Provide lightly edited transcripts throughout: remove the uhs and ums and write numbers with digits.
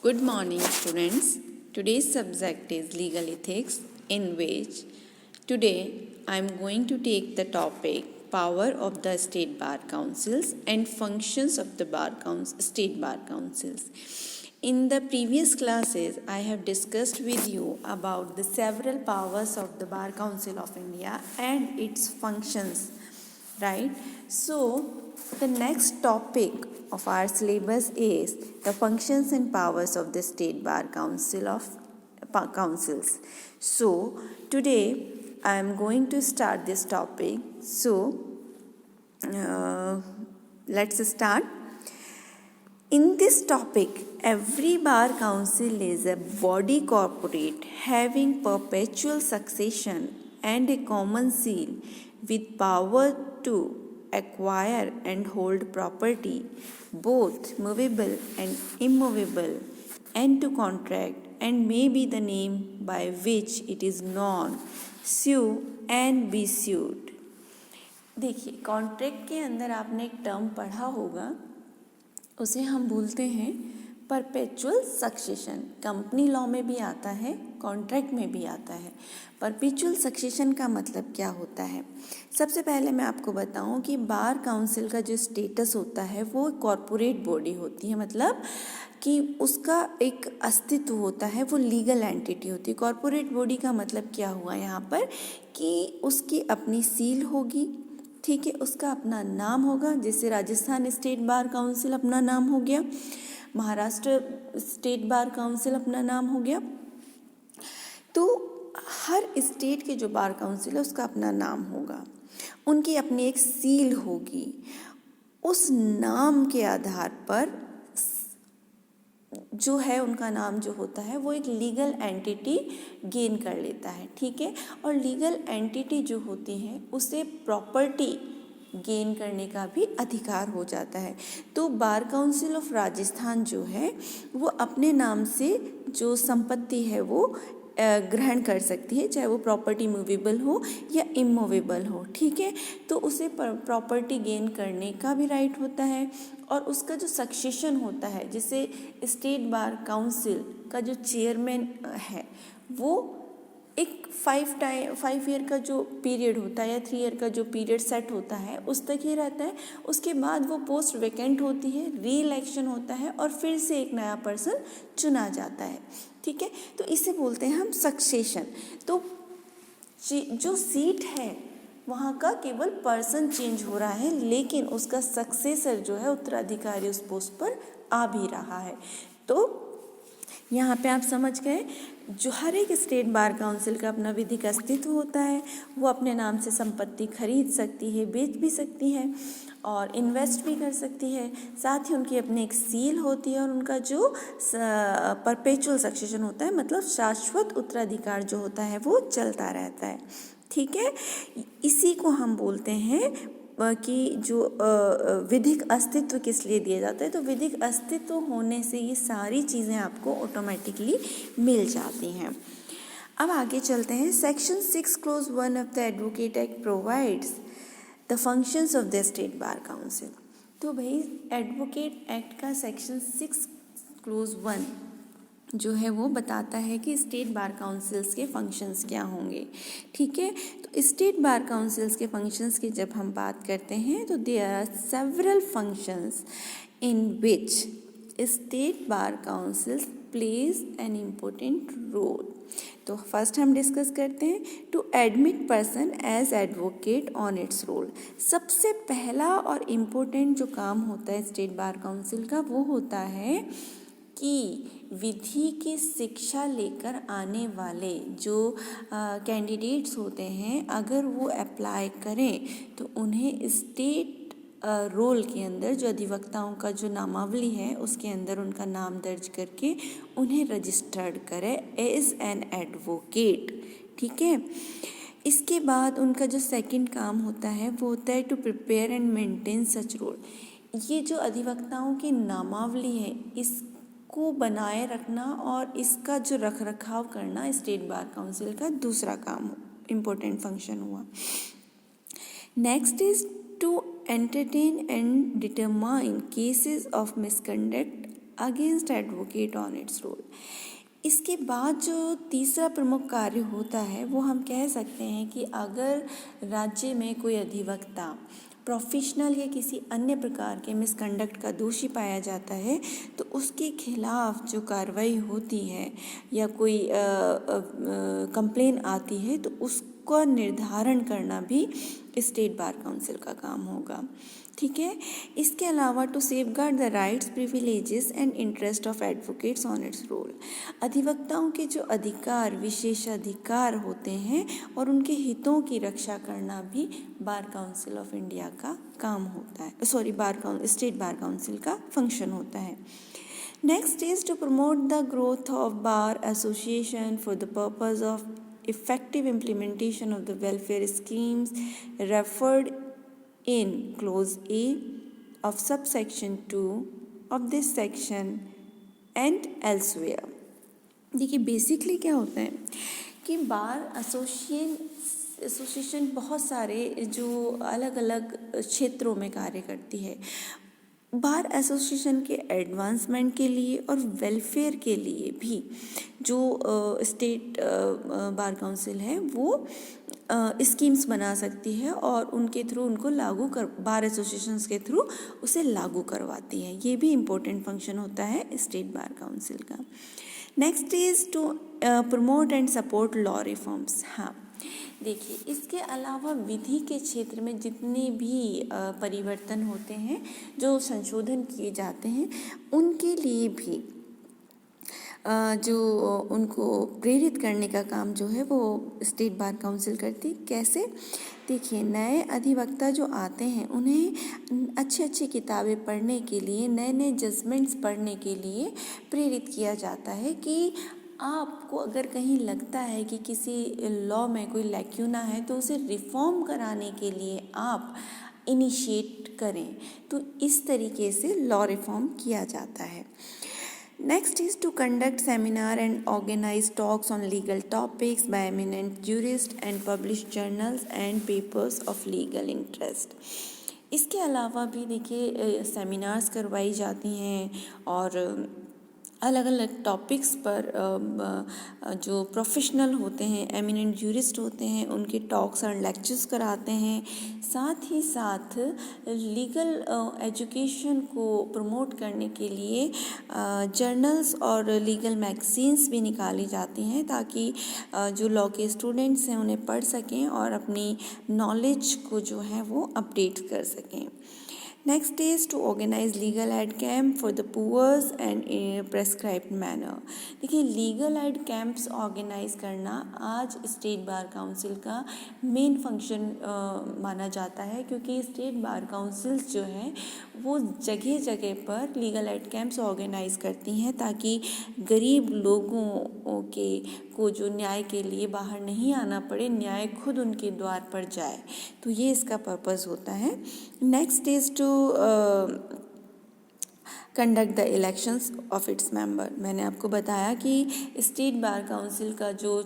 Good morning, students. Today's subject is legal ethics, in which today I am going to take the topic power of the state bar councils and functions of the state bar councils. In the previous classes, I have discussed with you about the several powers of the Bar Council of India and its functions, right? So, the next topic of our syllabus is the functions and powers of the State Bar Councils. So, today I am going to start this topic. So, let's start. In this topic, every bar council is a body corporate having perpetual succession and a common seal with power to acquire and hold property, both movable and immovable, and to contract and may be the name by which it is known, sue and be sued. देखिए, contract के अंदर आपने एक term पढ़ा होगा, उसे हम बोलते हैं परपेचुअल सक्सेशन. कंपनी लॉ में भी आता है, कॉन्ट्रैक्ट में भी आता है. परपेचुअल सक्सेशन का मतलब क्या होता है? सबसे पहले मैं आपको बताऊं कि बार काउंसिल का जो स्टेटस होता है वो कॉरपोरेट बॉडी होती है, मतलब कि उसका एक अस्तित्व होता है, वो लीगल एंटिटी होती है. कॉरपोरेट बॉडी का मतलब क्या हुआ यहाँ पर कि उसकी अपनी सील होगी, ठीक है, उसका अपना नाम होगा. जैसे राजस्थान स्टेट बार काउंसिल अपना नाम हो गया, महाराष्ट्र स्टेट बार काउंसिल अपना नाम हो गया. तो हर स्टेट के जो बार काउंसिल है उसका अपना नाम होगा, उनकी अपनी एक सील होगी. उस नाम के आधार पर जो है उनका नाम जो होता है वो एक लीगल एंटिटी गेन कर लेता है, ठीक है. और लीगल एंटिटी जो होती है उसे प्रॉपर्टी गेन करने का भी अधिकार हो जाता है. तो बार काउंसिल ऑफ राजस्थान जो है वो अपने नाम से जो संपत्ति है वो ग्रहण कर सकती है, चाहे वो प्रॉपर्टी मूवेबल हो या इमूवेबल हो, ठीक है. तो उसे प्रॉपर्टी गेन करने का भी राइट होता है. और उसका जो सक्सेशन होता है, जिसे स्टेट बार काउंसिल का जो चेयरमैन है वो एक 5 ईयर का जो पीरियड होता है या 3 ईयर का जो पीरियड सेट होता है उस तक ही रहता है. उसके बाद वो पोस्ट वैकेंट होती है, री इलेक्शन होता है और फिर से एक नया पर्सन चुना जाता है, ठीक है. तो इसे बोलते हैं हम सक्सेशन. तो जो सीट है वहाँ का केवल पर्सन चेंज हो रहा है, लेकिन उसका सक्सेसर जो है उत्तराधिकारी उस पोस्ट पर आ भी रहा है. तो यहाँ पे आप समझ गए, जो हर एक स्टेट बार काउंसिल का अपना विधिक अस्तित्व होता है, वो अपने नाम से संपत्ति खरीद सकती है, बेच भी सकती है और इन्वेस्ट भी कर सकती है. साथ ही उनकी अपनी एक सील होती है और उनका जो परपेचुअल सक्सेशन होता है, मतलब शाश्वत उत्तराधिकार जो होता है वो चलता रहता है, ठीक है. इसी को हम बोलते हैं कि जो विधिक अस्तित्व किस लिए दिया जाता है. तो विधिक अस्तित्व होने से ये सारी चीज़ें आपको ऑटोमेटिकली मिल जाती हैं. अब आगे चलते हैं. Section 6 clause 1 of the advocate act provides the functions of the state bar council. तो भाई एडवोकेट एक्ट का सेक्शन 6 क्लोज 1 जो है वो बताता है कि स्टेट बार काउंसिल्स के फंक्शंस क्या होंगे, ठीक है. तो स्टेट बार काउंसिल्स के फंक्शंस की जब हम बात करते हैं तो there are several functions in which state bar councils plays an important role. तो फर्स्ट हम डिस्कस करते हैं to admit person as advocate on its role. सबसे पहला और इम्पोर्टेंट जो काम होता है स्टेट बार काउंसिल का वो होता है कि विधि की शिक्षा लेकर आने वाले जो कैंडिडेट्स होते हैं, अगर वो अप्लाई करें तो उन्हें स्टेट रोल के अंदर जो अधिवक्ताओं का जो नामावली है उसके अंदर उनका नाम दर्ज करके उन्हें रजिस्टर्ड करें एज एन एडवोकेट, ठीक है. इसके बाद उनका जो सेकंड काम होता है वो होता है to prepare and maintain such role. ये जो अधिवक्ताओं की नामावली है इसको बनाए रखना और इसका जो रख रखाव करना स्टेट बार काउंसिल का दूसरा काम इम्पोर्टेंट फंक्शन हुआ. Next is to entertain and determine cases of misconduct against advocate on its role. इसके बाद जो तीसरा प्रमुख कार्य होता है वो हम कह सकते हैं कि अगर राज्य में कोई अधिवक्ता प्रोफेशनल या किसी अन्य प्रकार के मिसकंडक्ट का दोषी पाया जाता है तो उसके खिलाफ जो कार्रवाई होती है या कोई कंप्लेन आती है तो उसका निर्धारण करना भी स्टेट बार काउंसिल का काम होगा। ठीक है। इसके अलावा to safeguard the rights, privileges and interest of advocates on its roll. अधिवक्ताओं के जो अधिकार, विशेषाधिकार होते हैं और उनके हितों की रक्षा करना भी बार काउंसिल ऑफ इंडिया का काम होता है, स्टेट बार काउंसिल का फंक्शन होता है। Next is to promote the growth of bar association for the purpose of effective implementation of the welfare schemes referred in clause A of subsection 2 of this section and elsewhere। देखिए basically क्या होता है कि bar association बहुत सारे जो अलग अलग क्षेत्रों में कार्य करती है। बार एसोसिएशन के एडवांसमेंट के लिए और वेलफेयर के लिए भी जो स्टेट बार काउंसिल है वो स्कीम्स बना सकती है और उनके थ्रू उनको बार एसोसिएशंस के थ्रू उसे लागू करवाती है। ये भी इम्पोर्टेंट फंक्शन होता है स्टेट बार काउंसिल का। Next is to promote and support law reforms. हाँ देखिए, इसके अलावा विधि के क्षेत्र में जितने भी परिवर्तन होते हैं, जो संशोधन किए जाते हैं, उनके लिए भी जो उनको प्रेरित करने का काम जो है वो स्टेट बार काउंसिल करती। कैसे? देखिए, नए अधिवक्ता जो आते हैं उन्हें अच्छी किताबें पढ़ने के लिए, नए जजमेंट्स पढ़ने के लिए प्रेरित किया जाता है कि आपको अगर कहीं लगता है कि किसी लॉ में कोई लैक्यूना है तो उसे रिफॉर्म कराने के लिए आप इनिशिएट करें। तो इस तरीके से लॉ रिफॉर्म किया जाता है। Next is to conduct seminar and organize talks on legal topics by eminent jurists and publish journals and papers of legal interest। इसके अलावा भी देखिए सेमिनार्स करवाई जाती हैं और अलग अलग टॉपिक्स पर जो प्रोफेशनल होते हैं, एमिनेंट जूरिस्ट होते हैं, उनके टॉक्स और लेक्चर्स कराते हैं। साथ ही साथ लीगल एजुकेशन को प्रमोट करने के लिए जर्नल्स और लीगल मैगजीन्स भी निकाली जाती हैं ताकि जो लॉ के स्टूडेंट्स हैं उन्हें पढ़ सकें और अपनी नॉलेज को जो है वो अपडेट कर सकें। Next is to organise legal aid camp for the poors and prescribed manner. देखिए, लीगल एड कैंप्स ऑर्गेनाइज करना आज स्टेट बार काउंसिल का मेन फंक्शन माना जाता है, क्योंकि स्टेट बार काउंसिल्स जो हैं वो जगह जगह पर लीगल एड कैंप्स ऑर्गेनाइज करती हैं ताकि गरीब लोगों को जो न्याय के लिए बाहर नहीं आना पड़े, न्याय खुद उनके द्वार पर जाए। तो ये इसका पर्पस होता है। Next is to conduct the elections of its member. मैंने आपको बताया कि स्टेट बार काउंसिल का जो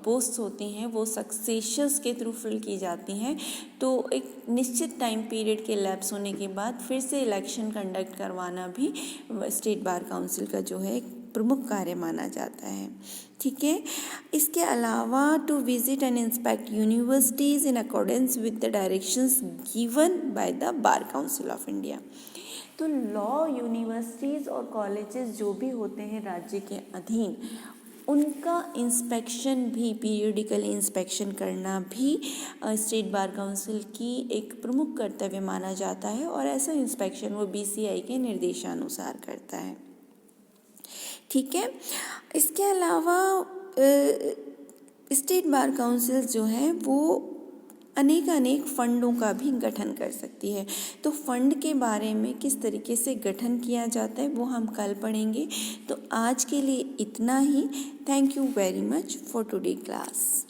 पोस्ट होती हैं वो सक्सेशंस के थ्रू फिल की जाती हैं। तो एक निश्चित टाइम पीरियड के लैप्स होने के बाद फिर से इलेक्शन कंडक्ट करवाना भी स्टेट बार काउंसिल का जो है एक प्रमुख कार्य माना जाता है। ठीक है। इसके अलावा to visit and inspect universities in accordance with the directions given by the bar council of India. तो लॉ यूनिवर्सिटीज़ और कॉलेजेस जो भी होते हैं राज्य के अधीन, उनका इंस्पेक्शन भी, पीरियडिकली इंस्पेक्शन करना भी स्टेट बार काउंसिल की एक प्रमुख कर्तव्य माना जाता है और ऐसा इंस्पेक्शन वो BCI के निर्देशानुसार करता है। ठीक है। इसके अलावा स्टेट बार काउंसिल जो है वो अनेक फंडों का भी गठन कर सकती है। तो फंड के बारे में किस तरीके से गठन किया जाता है वो हम कल पढ़ेंगे। तो आज के लिए इतना ही। Thank you very much for today class.